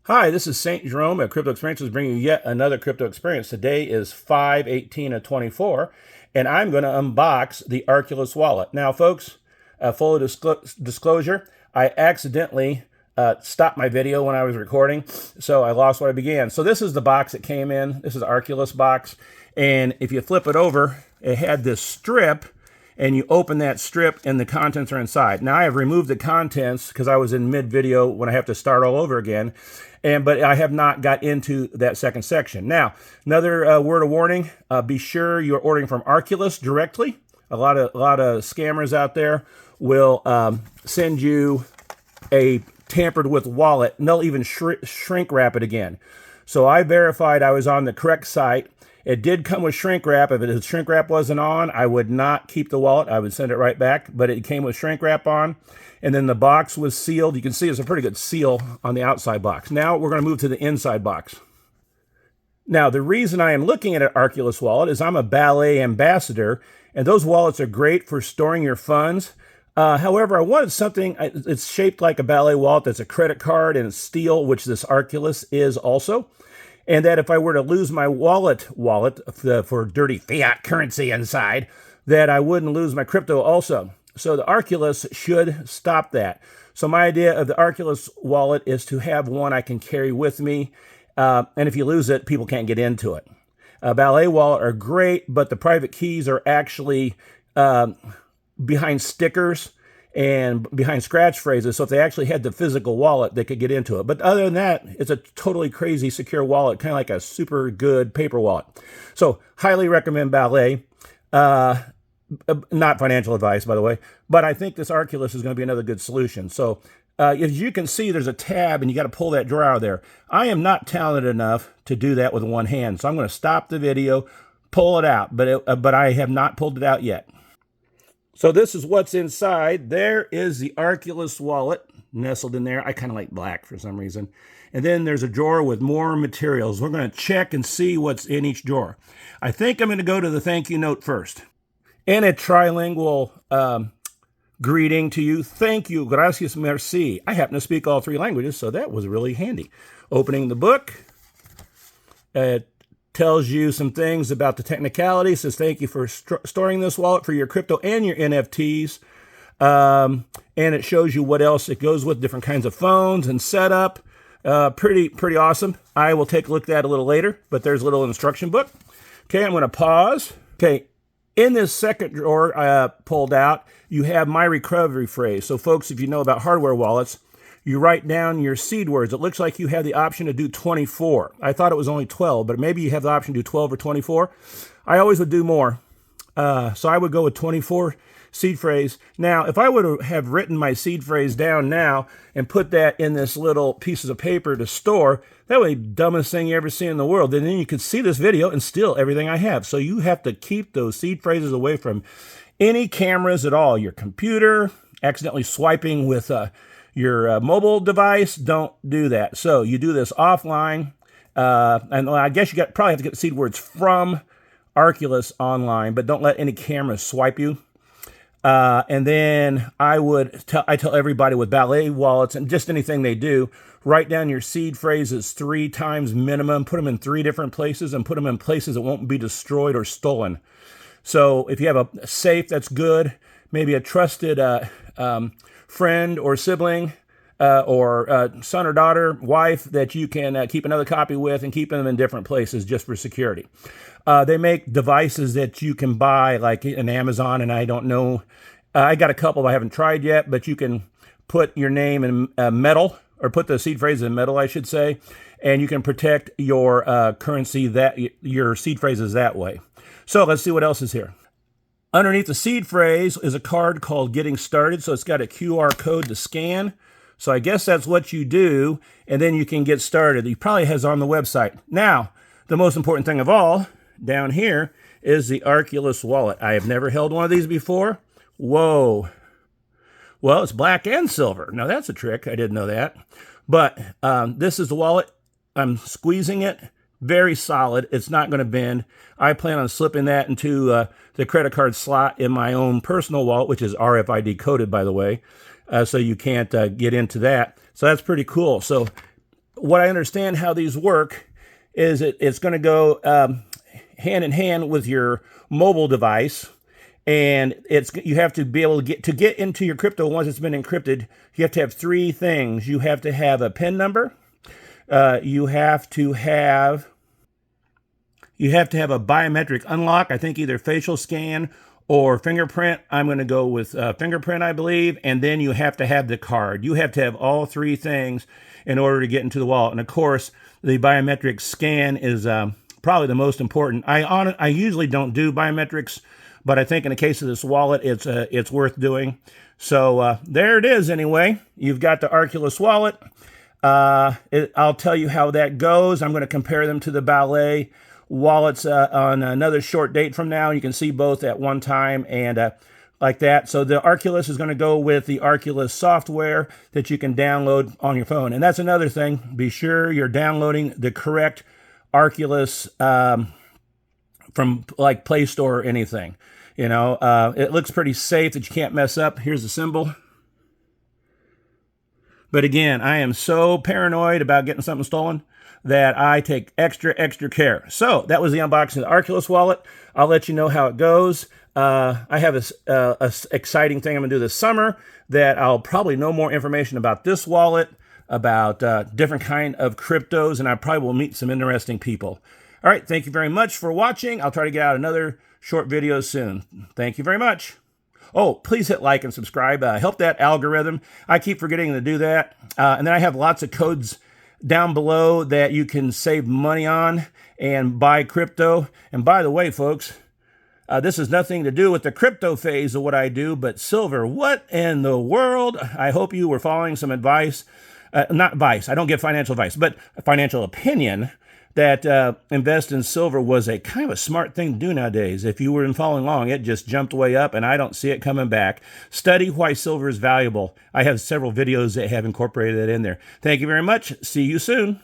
Hi, this is Saintjerome of Crypto Experiences bringing you yet another crypto experience. Today is 5/18/24, and I'm going to unbox the Arculus wallet. Now, folks, full disclosure, I accidentally stopped my video when I was recording, so I lost what I began. So this is the box it came in. This is the Arculus box, and if you flip it over, it had this strip, and you open that strip and the contents are inside. Now I have removed the contents because I was in mid-video when I have to start all over again, but I have not got into that second section. Now, another word of warning, be sure you're ordering from Arculus directly. A lot of scammers out there will send you a tampered with wallet, and they'll even shrink wrap it again. So I verified I was on the correct site. It did come with shrink wrap. If the shrink wrap wasn't on, I would not keep the wallet. I would send it right back, but it came with shrink wrap on. And then the box was sealed. You can see it's a pretty good seal on the outside box. Now we're going to move to the inside box. Now, the reason I am looking at an Arculus wallet is I'm a Ballet ambassador, and those wallets are great for storing your funds. However, I wanted something, it's shaped like a Ballet wallet that's a credit card and it's steel, which this Arculus is also. And that if I were to lose my wallet for dirty fiat currency inside, that I wouldn't lose my crypto also. So the Arculus should stop that. So my idea of the Arculus wallet is to have one I can carry with me. And if you lose it, people can't get into it. Ballet wallet are great, but the private keys are actually behind stickers and behind scratch phrases. So if they actually had the physical wallet, they could get into it. But other than that, it's a totally crazy secure wallet, kind of like a super good paper wallet. So highly recommend Ballet. Not financial advice, by the way, but I think this Arculus is going to be another good solution. So as you can see, there's a tab and you got to pull that drawer out of there. I am not talented enough to do that with one hand. So I'm going to stop the video, pull it out, but I have not pulled it out yet. So this is what's inside. There is the Arculus wallet nestled in there. I kind of like black for some reason. And then there's a drawer with more materials. We're going to check and see what's in each drawer. I think I'm going to go to the thank you note first. And a trilingual greeting to you. Thank you. Gracias, merci. I happen to speak all three languages, so that was really handy. Opening the book. It tells you some things about the technicalities. Says thank you for storing this wallet for your crypto and your NFTs. And it shows you what else it goes with, different kinds of phones and setup. Pretty awesome. I will take a look at that a little later, but there's a little instruction book. Okay, I'm going to pause. Okay, in this second drawer I pulled out, you have my recovery phrase. So folks, if you know about hardware wallets, you write down your seed words. It looks like you have the option to do 24. I thought it was only 12, but maybe you have the option to do 12 or 24. I always would do more. So I would go with 24 seed phrase. Now, if I would have written my seed phrase down now and put that in this little pieces of paper to store, that would be the dumbest thing you ever see in the world. And then you could see this video and steal everything I have. So you have to keep those seed phrases away from any cameras at all. Your computer, accidentally swiping with your mobile device, don't do that. So you do this offline. And I guess you probably have to get the seed words from Arculus online, but don't let any camera swipe you. And then I tell everybody with Ballet wallets and just anything they do, write down your seed phrases 3 times minimum, put them in 3 different places and put them in places that won't be destroyed or stolen. So if you have a safe that's good, maybe a trusted friend or sibling or son or daughter, wife that you can keep another copy with and keep them in different places just for security. They make devices that you can buy like in Amazon, and I don't know. I got a couple I haven't tried yet, but you can put your name in metal, or put the seed phrase in metal, I should say, and you can protect your currency, your seed phrases that way. So let's see what else is here. Underneath the seed phrase is a card called Getting Started. So it's got a QR code to scan. So I guess that's what you do, and then you can get started. He probably has on the website. Now, the most important thing of all, down here, is the Arculus wallet. I have never held one of these before. Whoa. Well, it's black and silver. Now, that's a trick. I didn't know that. But this is the wallet. I'm squeezing it. Very solid. It's not going to bend. I plan on slipping that into the credit card slot in my own personal wallet, which is RFID coded, by the way. So you can't get into that. So that's pretty cool. So what I understand how these work is it's going to go hand in hand with your mobile device. And you have to be able to get into your crypto once it's been encrypted. You have to have three things. You have to have a PIN number. You have to have a biometric unlock. I think either facial scan or fingerprint. I'm going to go with fingerprint, I believe. And then you have to have the card. You have to have all three things in order to get into the wallet. And of course, the biometric scan is probably the most important. I usually don't do biometrics, but I think in the case of this wallet, it's worth doing. So there it is anyway. You've got the Arculus wallet. I'll tell you how that goes. I'm going to compare them to the Ballet Wallets on another short date from now. You can see both at one time and like that. So the Arculus is going to go with the Arculus software that you can download on your phone. And that's another thing. Be sure you're downloading the correct Arculus from like Play Store or anything. You know, it looks pretty safe that you can't mess up. Here's the symbol. But again, I am so paranoid about getting something stolen that I take extra care. So that was the unboxing of the Arculus wallet. I'll let you know how it goes. I have a exciting thing I'm going to do this summer that I'll probably know more information about this wallet, about different kind of cryptos, and I probably will meet some interesting people. All right, thank you very much for watching. I'll try to get out another short video soon. Thank you very much. Oh, please hit like and subscribe. Help that algorithm. I keep forgetting to do that. And then I have lots of codes down below that you can save money on and buy crypto. And by the way, folks, this has nothing to do with the crypto phase of what I do, but silver. What in the world? I hope you were following some advice. Not advice. I don't give financial advice, but a financial opinion that invest in silver was a kind of a smart thing to do nowadays. If you were following along, it just jumped way up, and I don't see it coming back. Study why silver is valuable. I have several videos that have incorporated that in there. Thank you very much. See you soon.